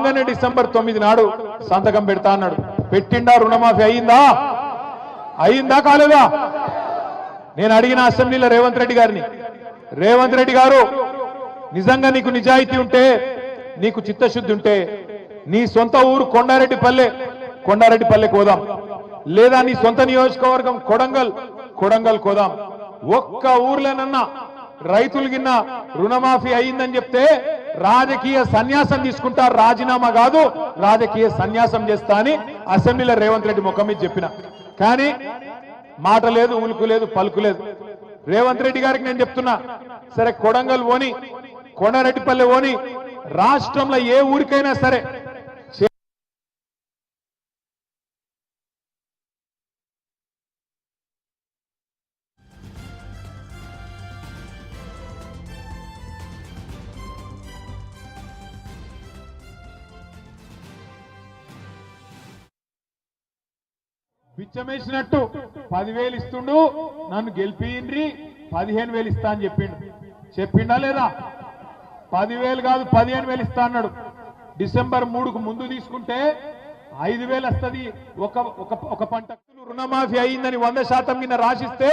రాగానే డిసెంబర్ 9 నాడు సంతకం పెడతా అన్నాడు. పెట్టిండా? రుణమాఫీ అయిందా? అయిందా కాలేదా? నేను అడిగిన అసెంబ్లీలో రేవంత్ రెడ్డి గారిని, రేవంత్ రెడ్డి గారు నిజంగా నీకు నిజాయితీ ఉంటే, నీకు చిత్తశుద్ధి ఉంటే నీ సొంత ఊరు కొండారెడ్డిపల్లె కోదాం, లేదా నీ సొంత నియోజకవర్గం కొడంగల్ కోదాం. ఒక్క ఊర్లోనన్నా రైతులు గిన్న రుణమాఫీ అయిందని చెప్తే రాజకీయ సన్యాసం తీసుకుంటారు. రాజీనామా కాదు, రాజకీయ సన్యాసం చేస్తా అని అసెంబ్లీలో రేవంత్ రెడ్డి ముఖం మీద చెప్పిన. కానీ మాట లేదు, ఉలుకు లేదు, పలుకు లేదు. రేవంత్ రెడ్డి గారికి నేను చెప్తున్నా, సరే కొడంగల్ ఓని, కొండారెడ్డిపల్లె ఓని, రాష్ట్రంలో ఏ ఊరికైనా సరే బిచ్చమేసినట్టు 10,000 ఇస్తుండు, నన్ను గెలిపిండ్రి 15,000 ఇస్తా అని చెప్పిండా లేదా? 10,000 కాదు 15,000 ఇస్తా అన్నాడు. డిసెంబర్ 3కు ముందు తీసుకుంటే 5,000 వస్తుంది ఒక పంట. రుణమాఫీ అయిందని 100% కింద రాసిస్తే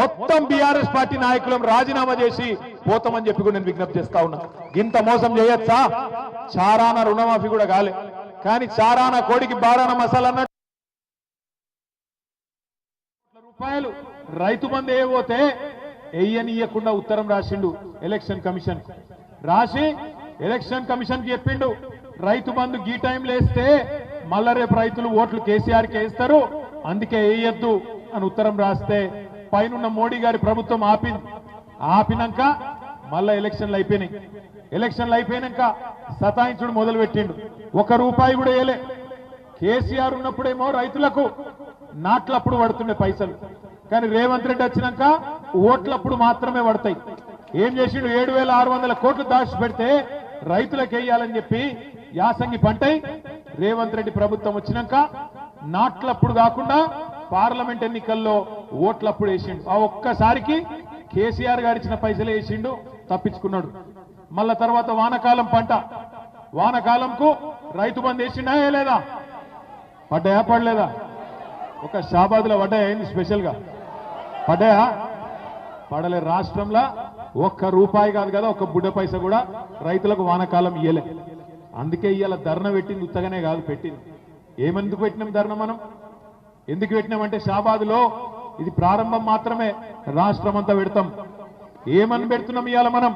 మొత్తం బీఆర్ఎస్ పార్టీ నాయకులం రాజీనామా చేసి పోతామని చెప్పి కూడా నేను విజ్ఞప్తి చేస్తా ఉన్నా. ఇంత మోసం చేయొచ్చా? చారాన రుణమాఫీ కూడా కాలే, కానీ చారాన కోడికి బారాన మసాలా అన్నట్టు రూపాయలు రైతు బంధు వేయబోతే వెయ్యనియకుండా ఉత్తరం రాసిండు ఎలక్షన్ కమిషన్. రాసి ఎలక్షన్ కమిషన్ కి చెప్పిండు, రైతు బంధు గీ టైంలో వేస్తే మళ్ళా రేపు రైతులు ఓట్లు కేసీఆర్కి వేస్తారు, అందుకే వేయొద్దు అని ఉత్తరం రాస్తే పైనున్న మోడీ గారి ప్రభుత్వం ఆపినాక మళ్ళా ఎలక్షన్లు అయిపోయినాయి. ఎలక్షన్లు అయిపోయినాక సతాయించుడు మొదలు పెట్టిండు. 1 రూపాయి కూడా వేయలే. కేసీఆర్ ఉన్నప్పుడేమో రైతులకు నాట్లప్పుడు పడుతుండే పైసలు, కానీ రేవంత్ రెడ్డి వచ్చినాక ఓట్లప్పుడు మాత్రమే పడతాయి. ఏం చేసిండు? 7,600 కోట్లు దాచి పెడితే రైతులకు వేయాలని చెప్పి యాసంగి పంటై రేవంత్ రెడ్డి ప్రభుత్వం వచ్చినాక నాట్లప్పుడు కాకుండా పార్లమెంట్ ఎన్నికల్లో ఓట్లప్పుడు వేసిండు. ఆ ఒక్కసారికి కేసీఆర్ గారు ఇచ్చిన పైసలు వేసిండు, తప్పించుకున్నాడు. మళ్ళా తర్వాత వానకాలం పంట, వానకాలంకు రైతు బంధు వేసిండా లేదా? పడ్డాయా? పడలేదా? ఒక షాబాద్లో పడ్డాయా? ఏంది స్పెషల్ గా పడ్డాయా? పడలే. రాష్ట్రంలో 1 రూపాయి కాదు కదా, 1 బుడ్డ పైస కూడా రైతులకు వానకాలం ఇయ్యలే. అందుకే ఇవాళ ధర్నా పెట్టింది ఉత్తగానే కాదు, పెట్టింది. ఏమెందుకు పెట్టినాం ధర్నా? మనం ఎందుకు పెట్టినామంటే షాబాద్లో ఇది ప్రారంభం మాత్రమే, రాష్ట్రం అంతా పెడతాం. ఏమని పెడుతున్నాం ఇవాళ మనం?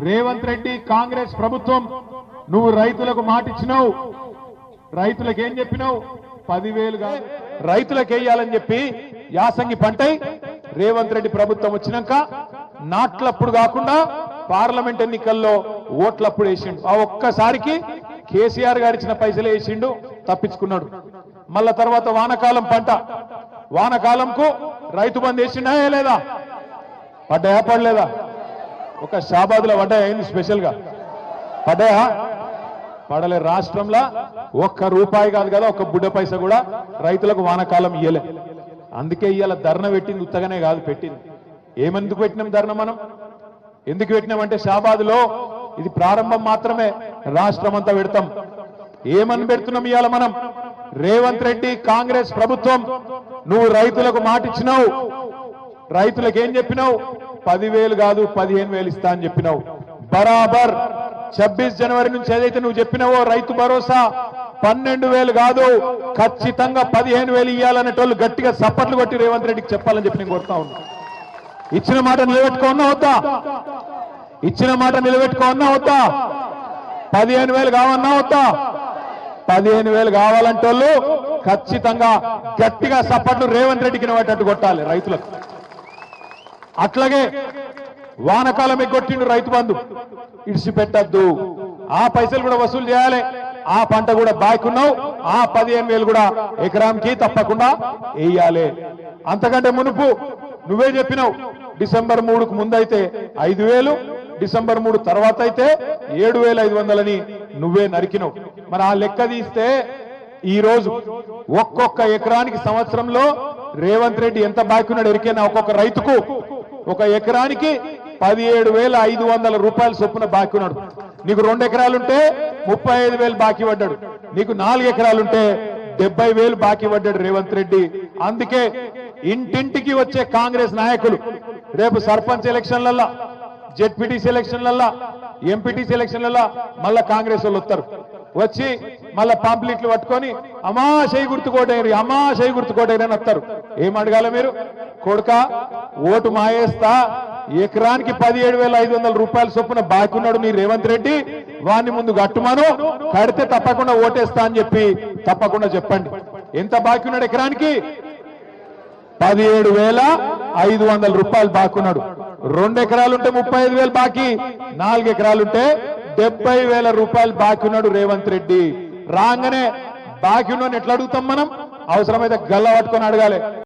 రేవంత్ రెడ్డి కాంగ్రెస్ ప్రభుత్వం, నువ్వు రైతులకు మాట ఇచ్చినావు, రైతులకు ఏం చెప్పినావు? 10,000 కాదు రైతులకు వేయాలని చెప్పి యాసంగి పంటై రేవంత్ రెడ్డి ప్రభుత్వం వచ్చినాక నాట్లప్పుడు కాకుండా పార్లమెంట్ ఎన్నికల్లో ఓట్లప్పుడు వేసిండు. ఆ ఒక్కసారికి కేసీఆర్ గారు ఇచ్చిన పైసలు వేసిండు, తప్పించుకున్నాడు. మళ్ళా తర్వాత వానకాలం పంట, వానకాలంకు రైతు బంధు వేసిండా లేదా? పడ్డాయా? పడలేదా? ఒక షాబాద్లో పడ్డాయా? ఏంది స్పెషల్ గా పడ్డాయా? పడలే. రాష్ట్రంలో 1 రూపాయి కాదు కదా, 1 బుడ్డ పైస కూడా రైతులకు వానకాలం ఇయ్యలే. అందుకే ఇవాళ ధర్నా పెట్టింది ఉత్తగానే కాదు, పెట్టింది. ఏమెందుకు పెట్టినాం ధర్నా? మనం ఎందుకు పెట్టినామంటే షాబాద్లో ఇది ప్రారంభం మాత్రమే, రాష్ట్రం అంతా పెడతాం. ఏమని పెడుతున్నాం ఇవాళ మనం? రేవంత్ రెడ్డి కాంగ్రెస్ ప్రభుత్వం, నువ్వు రైతులకు మాట ఇచ్చినావు, రైతులకు ఏం చెప్పినావు? 10,000 కాదు 15,000 ఇస్తా అని చెప్పినావు. బరాబర్ 26 జనవరి నుంచి ఏదైతే నువ్వు చెప్పినావో రైతు భరోసా 12,000 కాదు, ఖచ్చితంగా 15,000 ఇవ్వాలనేటోళ్ళు గట్టిగా సప్పట్లు కొట్టి రేవంత్ రెడ్డికి చెప్పాలని చెప్పి నేను కోరుతా ఉన్నా. ఇచ్చిన మాట నిలబెట్టుకోన్నా వద్దా? ఇచ్చిన మాట నిలబెట్టుకోన్నా వద్దా? 15,000 కావన్నా వద్దా? 15,000 కావాలంటోళ్ళు ఖచ్చితంగా గట్టిగా సప్పట్లు రేవంత్ రెడ్డికి నిలబెట్టట్టు కొట్టాలి రైతులకు. అట్లాగే వానకాలం ఎగ్గొట్టిండు రైతు బంధు, ఇడిచిపెట్టద్దు, ఆ పైసలు కూడా వసూలు చేయాలి. ఆ పంట కూడా బాయ్కున్నావు, ఆ 15,000 కూడా ఎకరానికి తప్పకుండా వేయాలి. అంతకంటే మునుపు నువ్వే చెప్పినావు, డిసెంబర్ 3కు ముందైతే 5,000, డిసెంబర్ 3 తర్వాత అయితే 7,500 నువ్వే నరికినావు. మరి ఆ లెక్క తీస్తే ఈ రోజు ఒక్కొక్క ఎకరానికి సంవత్సరంలో రేవంత్ రెడ్డి ఎంత బాయ్కున్నాడు ఎరికేనా? ఒక్కొక్క రైతుకు ఒక ఎకరానికి 17,500 రూపాయలు చొప్పున బాయ్కున్నాడు. నీకు 2 ఎకరాలుంటే 35,000 బాకీ పడ్డాడు, నీకు 4 ఎకరాలుంటే 70,000 బాకీ పడ్డాడు రేవంత్ రెడ్డి. అందుకే ఇంటింటికి వచ్చే కాంగ్రెస్ నాయకులు రేపు సర్పంచ్ ఎలక్షన్లల్లా, జెడ్పీటీసీ ఎలక్షన్లల్లా, ఎంపీటీసీ ఎలక్షన్లల్లా మళ్ళా కాంగ్రెస్ వాళ్ళు వస్తారు. వచ్చి మళ్ళా పాంప్లెట్లు పట్టుకొని అమ్మా చేయి గుర్తుకోటేరి, అమ్మా చేయి గుర్తుకోటేరి అని వస్తారు. ఏం అడగాల మీరు? కొడుక ఓటు మాయేస్తా, ఎకరానికి 17,500 రూపాయల చొప్పున బాకీ ఉన్నాడు నీ రేవంత్ రెడ్డి, వాడిని ముందు కట్టుమాను, కడితే తప్పకుండా ఓటేస్తా అని చెప్పి తప్పకుండా చెప్పండి. ఎంత బాకీ ఉన్నాడు? ఎకరానికి 17,500 రూపాయలు బాకీ ఉన్నాడు. 2 ఎకరాలుంటే 35,000 బాకీ, 4 ఎకరాలుంటే 70,000 రూపాయలు బాకీ ఉన్నాడు రేవంత్ రెడ్డి. రాగానే బాకీ ఉన్నాడు ఎట్లా అడుగుతాం మనం? అవసరమైతే గల్ల పట్టుకొని అడగాలి.